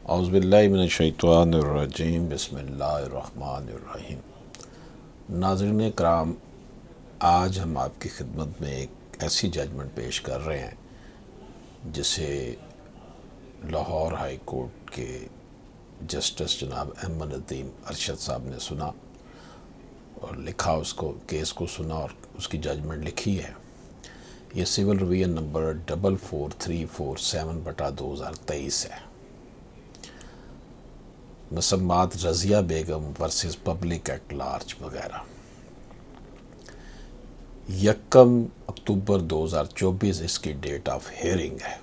औज़ुबिल्लाहि मिनश्शैतानिर्रजीम बिस्मिल्लाहिर्रहमानिर्रहीम। नाज़रीन कराम, आज हम आपकी खिदमत में एक ऐसी जजमेंट पेश कर रहे हैं जिसे लाहौर हाई कोर्ट के जस्टिस जनाब अहमद नदीम अरशद साहब ने सुना और लिखा, उसको केस को सुना और उसकी जजमेंट लिखी है। ये सिविल रिवीजन नंबर 44347/2023 है। मसम्मात रज़िया बेगम वर्सेस पब्लिक एट लार्ज वगैरह। 1 अक्टूबर 2024 इसकी डेट ऑफ हेयरिंग है।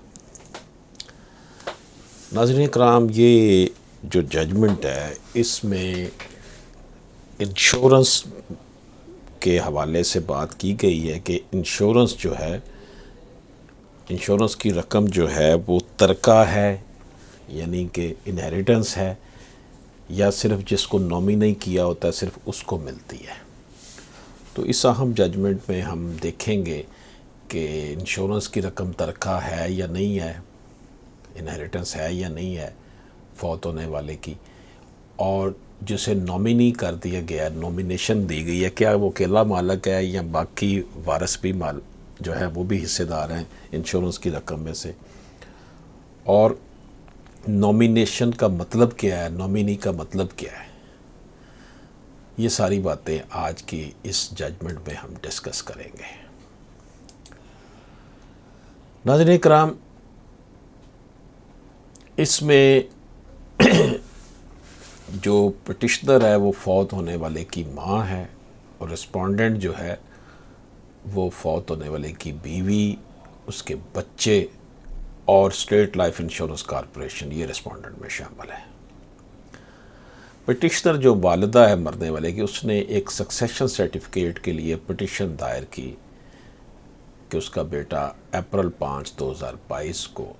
नाज़रीन कराम, ये जो जजमेंट है इसमें इंश्योरेंस के हवाले से बात की गई है कि इंश्योरेंस जो है, इंश्योरेंस की रकम जो है वो तरका है, यानी कि इनहेरिटेंस है, या सिर्फ जिसको नॉमिनेट किया होता है सिर्फ उसको मिलती है। तो इस अहम जजमेंट में हम देखेंगे कि इंश्योरेंस की रकम तरका है या नहीं है, इनहेरिटेंस है या नहीं है फौत होने वाले की, और जिसे नॉमिनी कर दिया गया, नॉमिनेशन दी गई है, क्या वो अकेला मालक है या बाकी वारिस भी जो है वो भी हिस्सेदार हैं इंश्योरेंस की रकम में से, और नॉमिनेशन का मतलब क्या है, नॉमिनी का मतलब क्या है। ये सारी बातें आज की इस जजमेंट में हम डिस्कस करेंगे। नाज़रीन कराम, इसमें जो पिटिशनर है वो फौत होने वाले की माँ है और रिस्पोंडेंट जो है वो फौत होने वाले की बीवी, उसके बच्चे और स्टेट लाइफ इंश्योरेंस कॉरपोरेशन, ये रिस्पोंडेंट में शामिल है। पिटिशनर जो वालिदा है मरने वाले की, उसने एक सक्सेशन सर्टिफिकेट के लिए पिटिशन दायर की कि उसका बेटा अप्रैल 5, 2022 को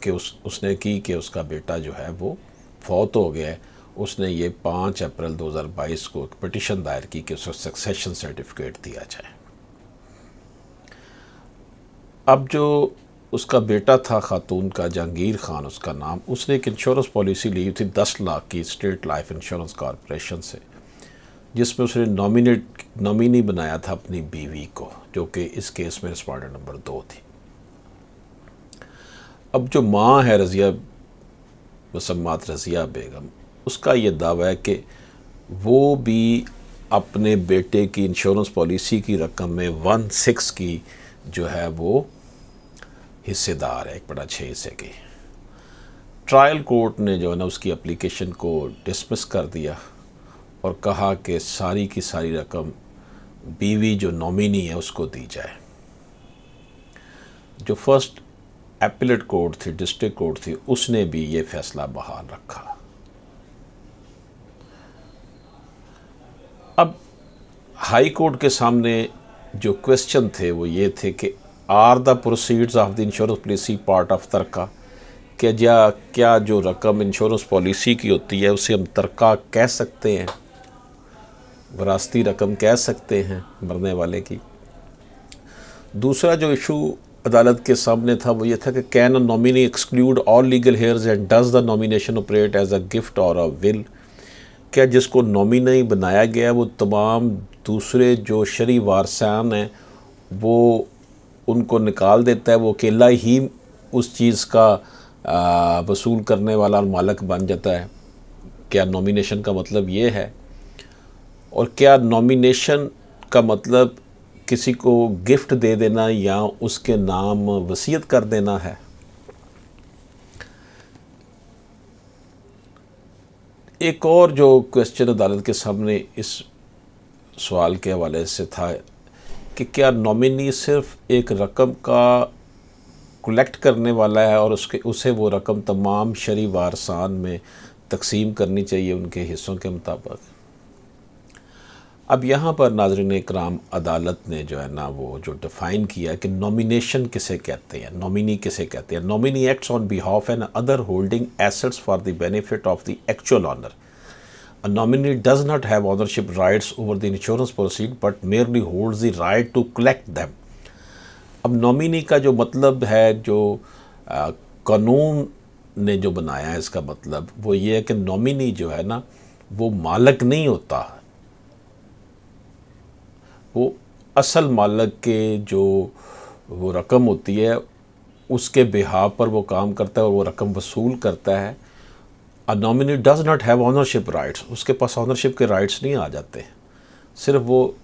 कि उसने की कि उसका बेटा जो है वो फौत हो गया है। उसने ये 5 अप्रैल 2022 को पिटिशन दायर की कि उसको सक्सेशन सर्टिफिकेट दिया जाए। अब जो उसका बेटा था खातून का, जहांगीर खान उसका नाम, उसने एक इंश्योरेंस पॉलिसी ली थी 10 लाख की स्टेट लाइफ इंश्योरेंस कॉरपोरेशन से, जिसमें उसने नॉमिनी बनाया था अपनी बीवी को, जो कि इस केस में रिस्पोंडेंट नंबर 2 थी। अब जो माँ है रज़िया, मसम्मात रज़िया बेगम, उसका ये दावा है कि वो भी अपने बेटे की इंश्योरेंस पॉलिसी की रकम में 1/6 की जो है वो हिस्सेदार है, 1/6 हिस्से की। ट्रायल कोर्ट ने जो है ना उसकी एप्लीकेशन को डिसमिस कर दिया और कहा कि सारी की सारी रकम बीवी जो नॉमिनी है उसको दी जाए। जो फर्स्ट एपीलेट कोर्ट थी, डिस्ट्रिक्ट कोर्ट थी, उसने भी ये फैसला बहाल रखा। अब हाई कोर्ट के सामने जो क्वेश्चन थे वो ये थे कि are the proceeds of the insurance policy part of तरका, क्या जो रकम इंश्योरेंस पॉलिसी की होती है उसे हम तरका कह सकते हैं, वरासती रकम कह सकते हैं मरने वाले की। दूसरा जो इशू अदालत के सामने था वो ये था कि can a nominee exclude all legal heirs and does the nomination operate as a gift और अ विल, क्या जिसको नॉमिनी बनाया गया वो तमाम दूसरे जो शरई वारसान हैं वो उनको निकाल देता है, वो अकेला ही उस चीज़ का वसूल करने वाला मालक बन जाता है। क्या नॉमिनेशन का मतलब ये है? और क्या नॉमिनेशन का मतलब किसी को गिफ्ट दे देना या उसके नाम वसीयत कर देना है? एक और जो क्वेश्चन अदालत के सामने इस सवाल के हवाले से था कि क्या नॉमिनी सिर्फ एक रकम का कलेक्ट करने वाला है और उसे वो रकम तमाम शरई वारसान में तकसीम करनी चाहिए उनके हिस्सों के मुताबिक। अब यहाँ पर नाज़रीन इकराम, अदालत ने जो है ना वो जो डिफ़ाइन किया कि नॉमिनेशन किसे कहते हैं, नॉमिनी किसे कहते हैं। Nominee acts on behalf and other holding assets for the benefit of the actual owner. A nominee does not have ownership rights over the insurance proceed but merely holds the right to collect them। अब nominee का जो मतलब है, जो कानून ने जो बनाया है इसका मतलब वो ये है कि नॉमिनी जो है ना वो मालिक नहीं होता, वो असल मालिक के जो वो रकम होती है उसके बिहाफ पर वो काम करता है और वो रकम वसूल करता है। A nominee does not have ownership rights, उसके पास ऑनरशिप के राइट्स नहीं आ जाते, सिर्फ वो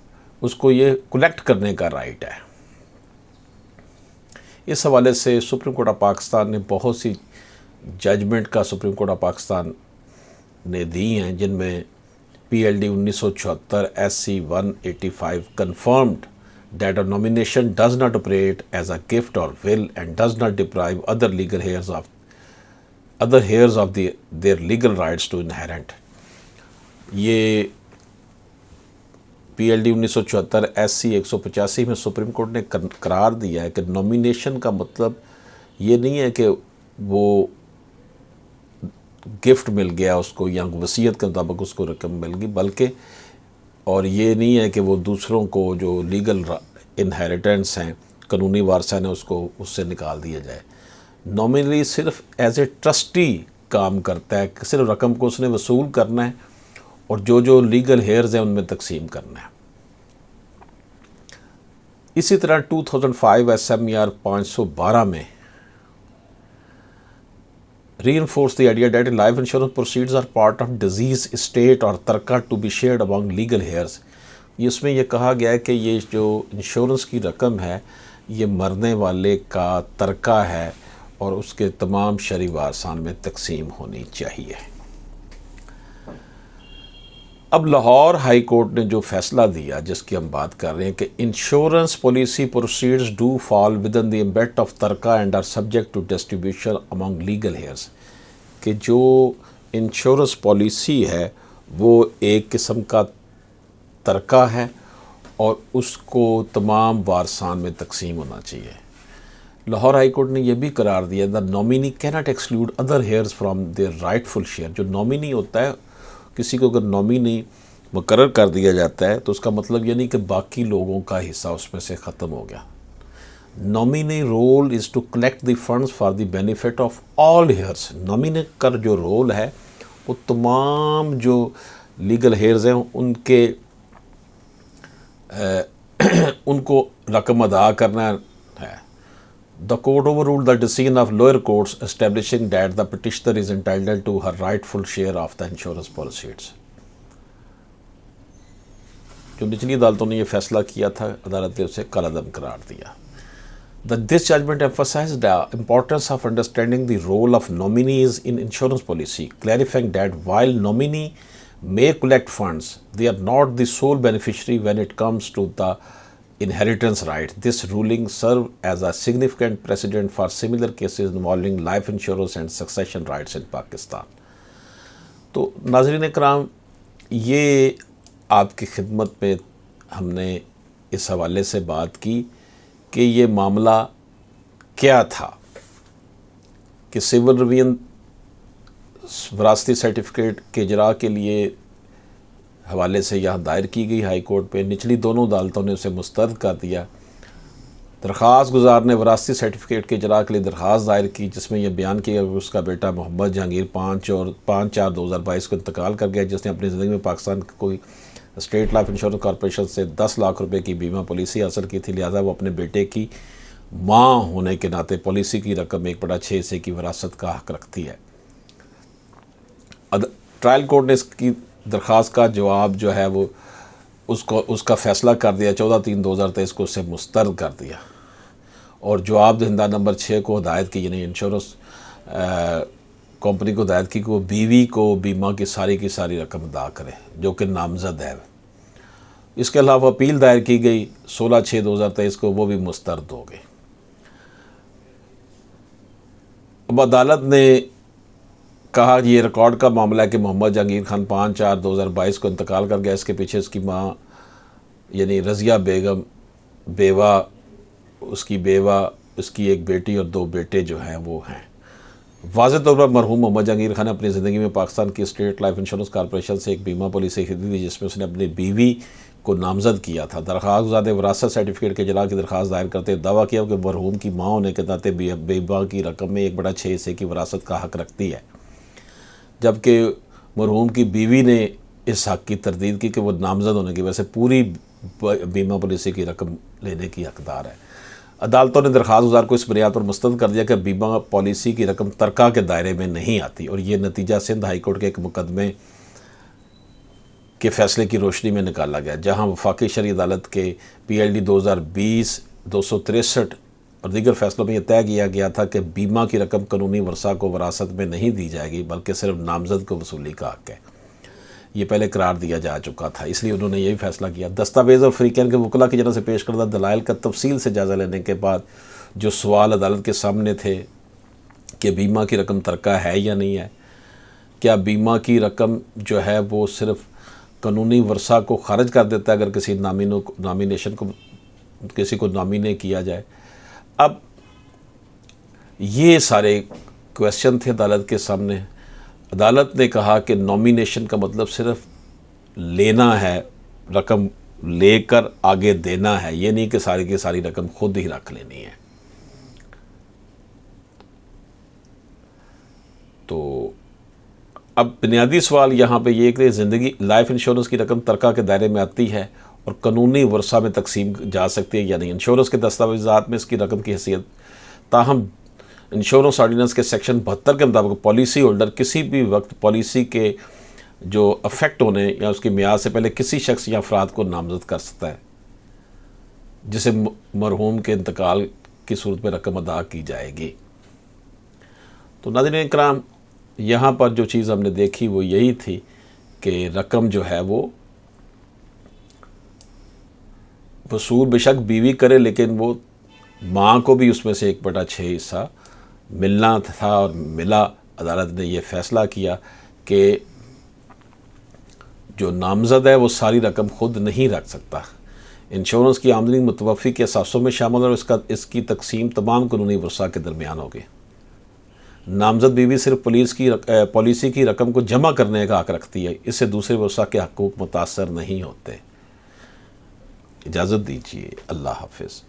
उसको ये कलेक्ट करने का राइट है। इस हवाले से सुप्रीम कोर्ट ऑफ पाकिस्तान ने बहुत सी जजमेंट का सुप्रीम कोर्ट ऑफ पाकिस्तान ने दी हैं, जिनमें PLD 1974 SC 185 confirmed that a nomination does not operate as a gift or will and does not deprive other heirs of their legal rights to inherit। ये PLD 1974 SC 185 में supreme court ने करार दिया है कि नॉमिनेशन का मतलब ये नहीं है कि वो गिफ्ट मिल गया उसको या वसीयत के मुताबिक उसको रकम मिल गई, बल्कि और ये नहीं है कि वो दूसरों को जो लीगल इनहेरिटेंस हैं, कानूनी वारसा ने उसको उससे निकाल दिया जाए। नॉमिनली सिर्फ एज ए ट्रस्टी काम करता है, सिर्फ रकम को उसने वसूल करना है और जो जो लीगल हेयर्स हैं उनमें तकसीम करना है। इसी तरह 2005 SMER 512 में reinforce the idea that life insurance proceeds are part of disease, estate और तरका to be shared among legal heirs। इसमें यह कहा गया है कि ये जो इंश्योरेंस की रकम है ये मरने वाले का तरका है और उसके तमाम शरई वारसान में तकसीम होनी चाहिए। अब लाहौर हाई कोर्ट ने जो फैसला दिया जिसकी हम बात कर रहे हैं कि insurance policy proceeds do fall within the ambit of तरका and are subject to distribution among legal heirs, कि जो इंश्योरेंस पॉलिसी है वो एक किस्म का तरका है और उसको तमाम वारसान में तकसीम होना चाहिए। लाहौर हाई कोर्ट ने यह भी करार दिया the nominee cannot exclude other heirs from their rightful share. जो नॉमिनी होता है, किसी को अगर नॉमिनी मुकर्रर कर दिया जाता है तो उसका मतलब ये नहीं कि बाकी लोगों का हिस्सा उसमें से ख़त्म हो गया। Nominee role is to collect the funds for the benefit of all heirs. Nominee का जो रोल है वो तमाम जो लीगल हेयर्स हैं उनके उनको रकम अदा करना है। The court overruled the decision of lower courts establishing that the petitioner is entitled to her rightful share of the insurance proceeds। जो निचली अदालतों ने यह फैसला किया था, अदालत ने उसे कालादम करार दिया। This judgment emphasized the importance of understanding the role of nominees in insurance policy, clarifying that while nominee may collect funds, they are not the sole beneficiary when it comes to the inheritance right। This ruling served as a significant precedent for similar cases involving life insurance and succession rights in Pakistan। तो नाज़रीन इकराम, ये आपकी खिदमत में हमने इस हवाले से बात की कि ये मामला क्या था कि सिविल रिवीजन वरासती सर्टिफिकेट के इजरा के लिए हवाले से यहाँ दायर की गई हाई कोर्ट पे। निचली दोनों अदालतों ने उसे मुस्तरद कर दिया। दरख्वास्त गुजार ने वरासती सर्टिफिकेट के इजरा के लिए दरख्वास्त दायर की जिसमें यह बयान किया कि उसका बेटा मोहम्मद जहांगीर 5/4/2022 को इंतकाल कर गया, जिसने अपनी ज़िंदगी में पाकिस्तान की कोई स्टेट लाइफ इंश्योरेंस कॉरपोरेशन से 10 लाख रुपए की बीमा पॉलिसी हासिल की थी। लिहाजा वो अपने बेटे की माँ होने के नाते पॉलिसी की रकम 1/6 हिस्से की विरासत का हक रखती है। ट्रायल कोर्ट ने इसकी दरख्वास्त का जवाब जो है वो उसका फ़ैसला कर दिया। 14/3/2023 को उससे मुस्तरद कर दिया और जवाब दहिंदा नंबर 6 को हदायत की, यानी इंश्योरेंस कंपनी को हदायत की कि वो बीवी को बीमा की सारी रकम अदा करे जो कि नामजद है। इसके अलावा अपील दायर की गई 16/6/2023 को, वो भी मुस्तरद हो गई। अब अदालत ने कहा ये रिकॉर्ड का मामला है कि मोहम्मद जहांगीर खान 5/4/2022 को इंतकाल कर गया। इसके पीछे उसकी माँ यानी रज़िया बेगम उसकी बेवा, उसकी एक बेटी और 2 बेटे जो हैं वो हैं। वाज़े तौर पर मरहूम मोहम्मद जहांगीर खान ने अपनी ज़िंदगी में पाकिस्तान की स्टेट लाइफ इंश्योरेंस कॉरपोरेशन से एक बीमा पॉलिसी खरीदी थी, जिसमें उसने अपनी बीवी को नामजद किया था। दरख्वास्त गुज़ार वरासत सर्टिफिकेट के इजरा की दरख्वास्त दायर करते हुए दावा किया कि मरहूम की माँ होने के नाते बीमा की रकम में 1/6 हिस्से की वरासत का हक़ रखती है, जबकि मरहूम की बीवी ने इस हक़ की तरदीद की कि वो नामजद होने की वजह से पूरी बीमा पॉलिसी की रकम लेने की हकदार है। अदालतों ने दरख्वास्त गुज़ार को इस बुनियाद पर मुस्तरद कर दिया कि बीमा पॉलिसी की रकम तरका के दायरे में नहीं आती, और ये नतीजा सिंध हाई कोर्ट के एक मुकदमे के फ़ैसले की रोशनी में निकाला गया, जहां वफाकी शरई अदालत के PLD 2020-263 और दीगर फैसलों में यह तय किया गया था कि बीमा की रकम कानूनी वर्सा को वरासत में नहीं दी जाएगी, बल्कि सिर्फ नामजद को वसूली का हक़ है। ये पहले करार दिया जा चुका था, इसलिए उन्होंने यही फैसला किया। दस्तावेज़ और फ़रीक़ैन के वकला की जानब से पेश करदा दलाइल का तफसील से जायज़ा लेने के बाद जो सवाल अदालत के सामने थे कि बीमा की रकम तरका है या नहीं है, क्या बीमा की रकम जो है वो सिर्फ कानूनी वर्सा को खारिज कर देता है अगर किसी नॉमिनेशन को किसी को नॉमिनेट किया जाए। अब ये सारे क्वेश्चन थे अदालत के सामने। अदालत ने कहा कि नॉमिनेशन का मतलब सिर्फ लेना है, रकम लेकर आगे देना है, ये नहीं कि सारी की सारी रकम खुद ही रख लेनी है। तो अब बुनियादी सवाल यहाँ पे ये कि ज़िंदगी लाइफ इंश्योरेंस की रकम तरका के दायरे में आती है और कानूनी वर्सा में तकसीम जा सकती है या नहीं। इंश्योरेंस के दस्तावेज़ात में इसकी रकम की हैसियत, ताहम इंश्योरेंस ऑर्डिनेंस के सेक्शन 72 के मुताबिक पॉलिसी होल्डर किसी भी वक्त पॉलिसी के जो अफेक्ट होने या उसकी मियाद से पहले किसी शख्स या अफराद को नामजद कर सकता है, जिसे मरहूम के इंतकाल की सूरत में रकम अदा की जाएगी। तो नाज़रीन इकराम, यहाँ पर जो चीज़ हमने देखी वो यही थी कि रकम जो है वो वसूल बेशक बीवी करे, लेकिन वो माँ को भी उसमें से 1/6 हिस्सा मिलना था और मिला। अदालत ने ये फ़ैसला किया कि जो नामज़द है वो सारी रकम खुद नहीं रख सकता। इंश्योरेंस की आमदनी मुतवफ़ी के असासों में शामिल और इसकी तकसीम तमाम कानूनी वर्सा के दरमियान होगी। नामज़द बीवी सिर्फ पॉलिसी की रकम को जमा करने का हक़ रखती है, इससे दूसरे वर्सा के हकूक़ मुतासर नहीं होते। इजाज़त दीजिए, अल्लाह हाफ़िज़।